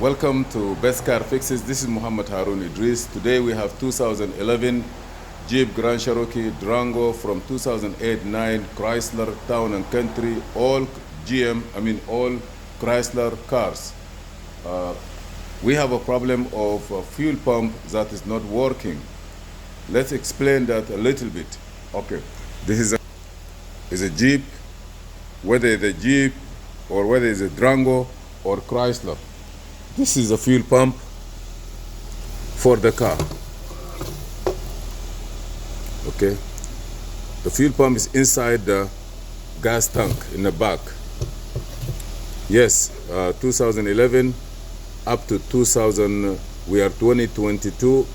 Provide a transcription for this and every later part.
Welcome to Best Car Fixes. This is Muhammad Harun Idris. Today we have 2011 Jeep Grand Cherokee Durango from 2008-9 Chrysler Town and Country, all all Chrysler cars. We have a problem of a fuel pump that is not working. Let's explain that a little bit. Okay, this is a Jeep, whether it's a Jeep or whether it's a Durango or Chrysler. This is a fuel pump for the car. Okay, the fuel pump is inside the gas tank in the back. Yes, 2011 up to 2000, we are 2022,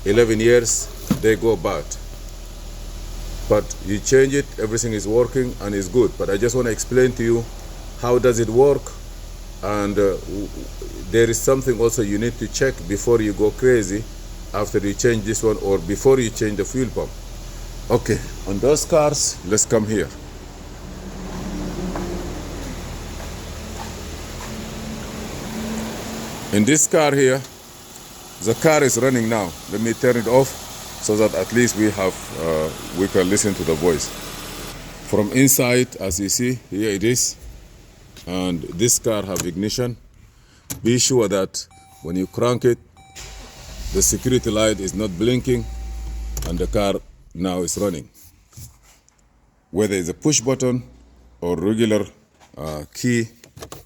11 years, they go bad. But you change it, everything is working and is good. But I just want to explain to you how does it work, and there is something also you need to check before you go crazy after you change this one or before you change the fuel pump. Okay, on those cars, let's come here. In this car here, the car is running now. Let me turn it off so that at least we can listen to the voice. From inside, as you see, here it is. And this car have ignition. Be sure that when you crank it, the security light is not blinking and the car now is running. Whether it's a push button or regular key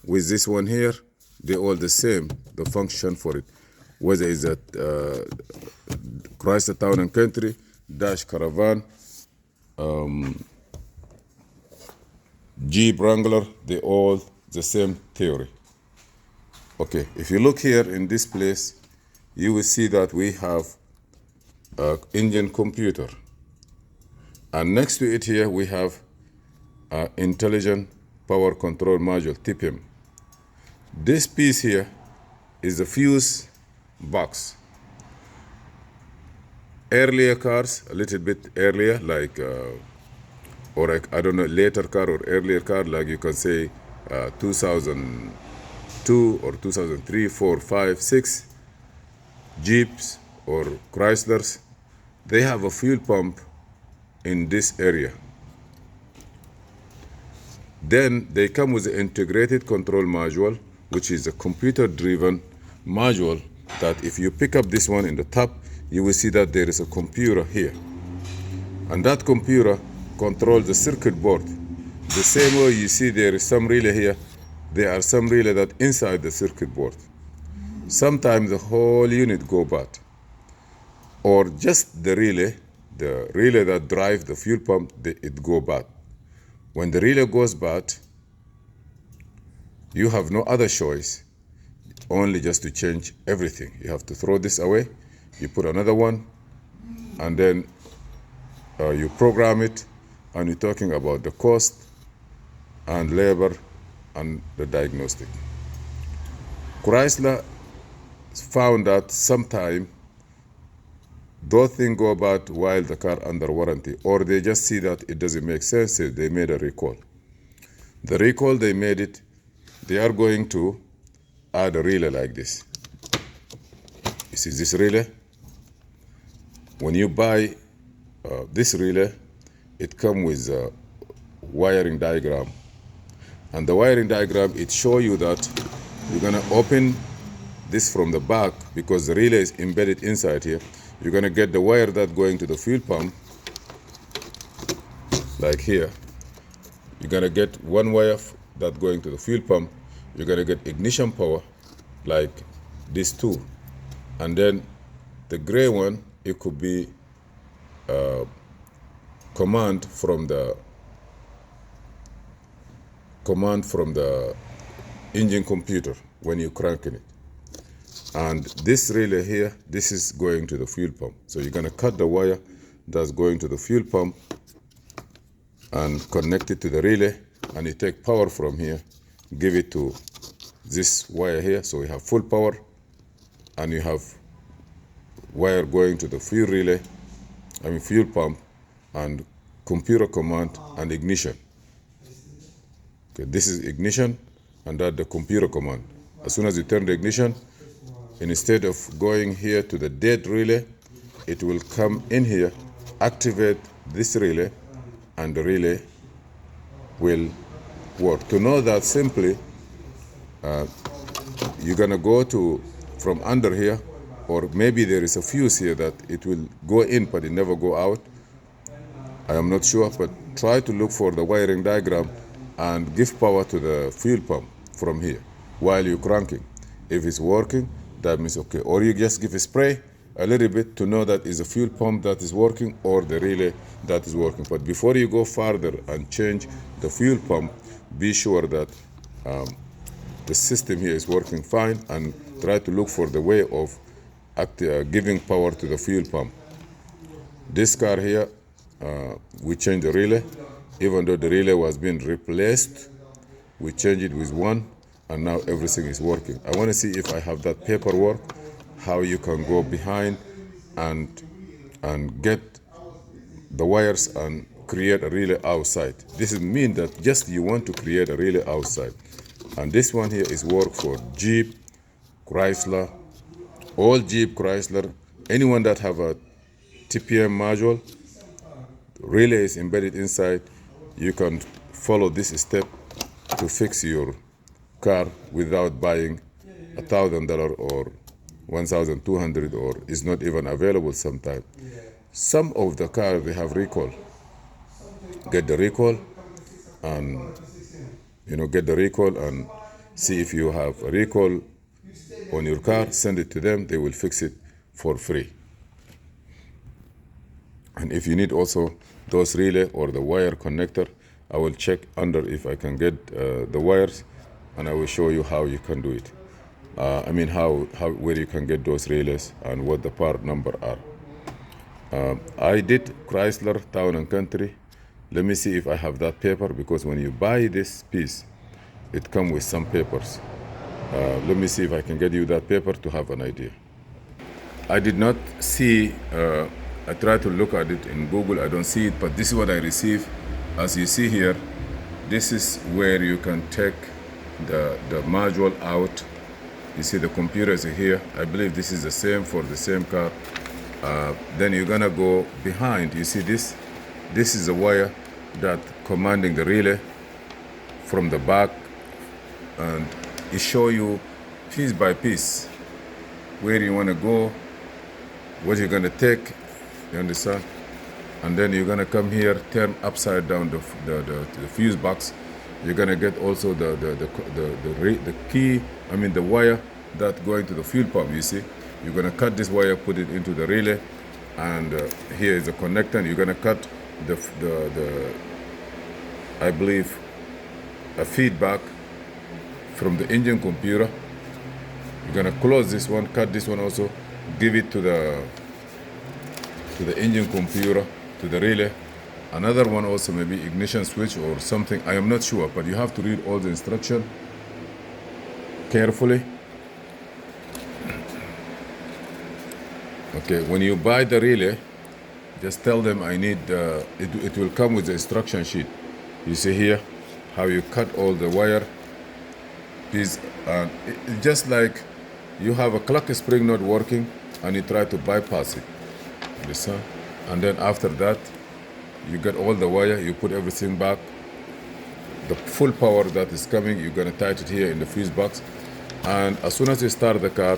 with this one here, they're all the same, the function for it. Whether it's a Chrysler Town and Country, Dash Caravan, Jeep Wrangler, they all the same theory. Okay, if you look here in this place, you will see that we have an engine computer. And next to it here, we have Intelligent Power Control Module, TIPCM. This piece here is the fuse box. Earlier cars, a little bit earlier, like, I don't know, later car or earlier car, like you can say 2002 or 2003, 4, 5, 6 Jeeps or Chryslers, they have a fuel pump in this area. Then they come with the integrated control module, which is a computer-driven module that if you pick up this one in the top, you will see that there is a computer here. And that computer controls the circuit board. The same way you see there is some relay here, there are some relay that inside the circuit board. Sometimes the whole unit go bad. Or just the relay that drives the fuel pump, it go bad. When the relay goes bad, you have no other choice, only just to change everything. You have to throw this away, you put another one, and then you program it, and you're talking about the cost and labor and the diagnostic. Chrysler found that sometime those things go bad while the car under warranty, or they just see that it doesn't make sense, so they made a recall. The recall they made it, they are going to add a relay like this. You see this relay? When you buy this relay, it comes with a wiring diagram. And the wiring diagram, it shows you that you're gonna open this from the back because the relay is embedded inside here. You're gonna get the wire that's going to the fuel pump, like here. You're gonna get one wire that's going to the fuel pump. You're gonna get ignition power, like these two. And then the gray one, it could be command from the engine computer when you're cranking it. And this relay here, this is going to the fuel pump. So you're gonna cut the wire that's going to the fuel pump and connect it to the relay, and you take power from here, give it to this wire here, so we have full power, and you have wire going to the fuel pump, and computer command and ignition. Okay, this is ignition, and that the computer command. As soon as you turn the ignition, instead of going here to the dead relay, it will come in here, activate this relay, and the relay will work. To know that, simply you're gonna go to from under here, or maybe there is a fuse here that it will go in but it never go out. I am not sure, but try to look for the wiring diagram and give power to the fuel pump from here while you're cranking. If it's working, that means okay. Or you just give a spray a little bit to know that is a fuel pump that is working or the relay that is working. But before you go further and change the fuel pump, be sure that the system here is working fine, and try to look for the way of giving power to the fuel pump. This car here, we changed the relay. Even though the relay was being replaced, we changed it with one, and now everything is working. I want to see if I have that paperwork, how you can go behind and get the wires and create a relay outside. This means that just you want to create a relay outside. And this one here is work for Jeep, Chrysler, all Jeep, Chrysler, anyone that have a TIPCM module, relay is embedded inside. You can follow this step to fix your car without buying $1,000 or $1,200, or is not even available sometimes. Some of the cars, they have recall. Get the recall and get the recall and see if you have a recall on your car. Send it to them, they will fix it for free. And if you need also those relay or the wire connector, I will check under if I can get the wires, and I will show you how you can do it. Where you can get those relays and what the part number are. I did Chrysler Town and Country. Let me see if I have that paper, because when you buy this piece, it comes with some papers. Let me see if I can get you that paper to have an idea. I did not see, I tried to look at it in Google, I don't see it, but this is what I received. As you see here, this is where you can take the module out. You see the computer is here. I believe this is the same for the same car. Then you're gonna go behind. You see this? This is a wire that commanding the relay from the back, and it show you piece by piece where you wanna go, what you're gonna take, you understand? And then you're gonna come here, turn upside down the fuse box. You're gonna get also the key, the wire that going to the fuel pump. You see, you're gonna cut this wire, put it into the relay, and here is the connector. And you're gonna cut the I believe a feedback from the engine computer. You're gonna close this one, cut this one also, give it to the engine computer, to the relay. Another one also maybe ignition switch or something. I am not sure, but you have to read all the instruction carefully. Okay, when you buy the relay, just tell them I need, it will come with the instruction sheet. You see here how you cut all the wire piece. Just like you have a clock spring not working and you try to bypass it. Understand? And then after that, you get all the wire, you put everything back. The full power that is coming, you're gonna tighten it here in the fuse box. And as soon as you start the car,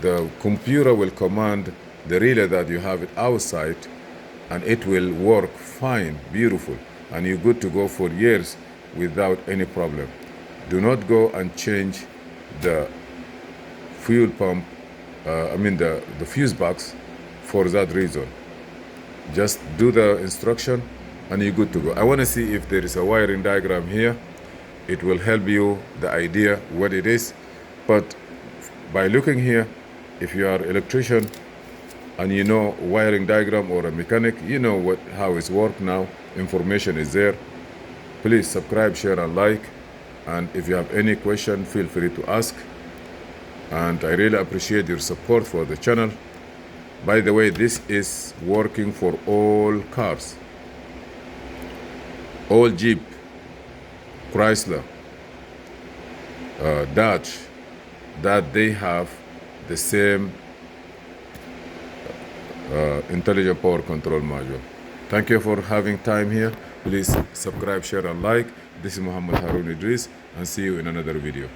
the computer will command the relay that you have it outside, and it will work fine, beautiful. And you're good to go for years without any problem. Do not go and change the fuel pump, the fuse box for that reason. Just do the instruction and you're good to go. I want to see if there is a wiring diagram here. It will help you the idea what it is. But by looking here, if you are electrician and you know wiring diagram or a mechanic, you know how it's work now. Information is there. Please subscribe, share and like. And if you have any question, feel free to ask. And I really appreciate your support for the channel. By the way, this is working for all cars. All Jeep, Chrysler, Dodge, that they have the same intelligent power control module. Thank you for having time here. Please subscribe, share, and like. This is Muhammad Harun Idris, and see you in another video.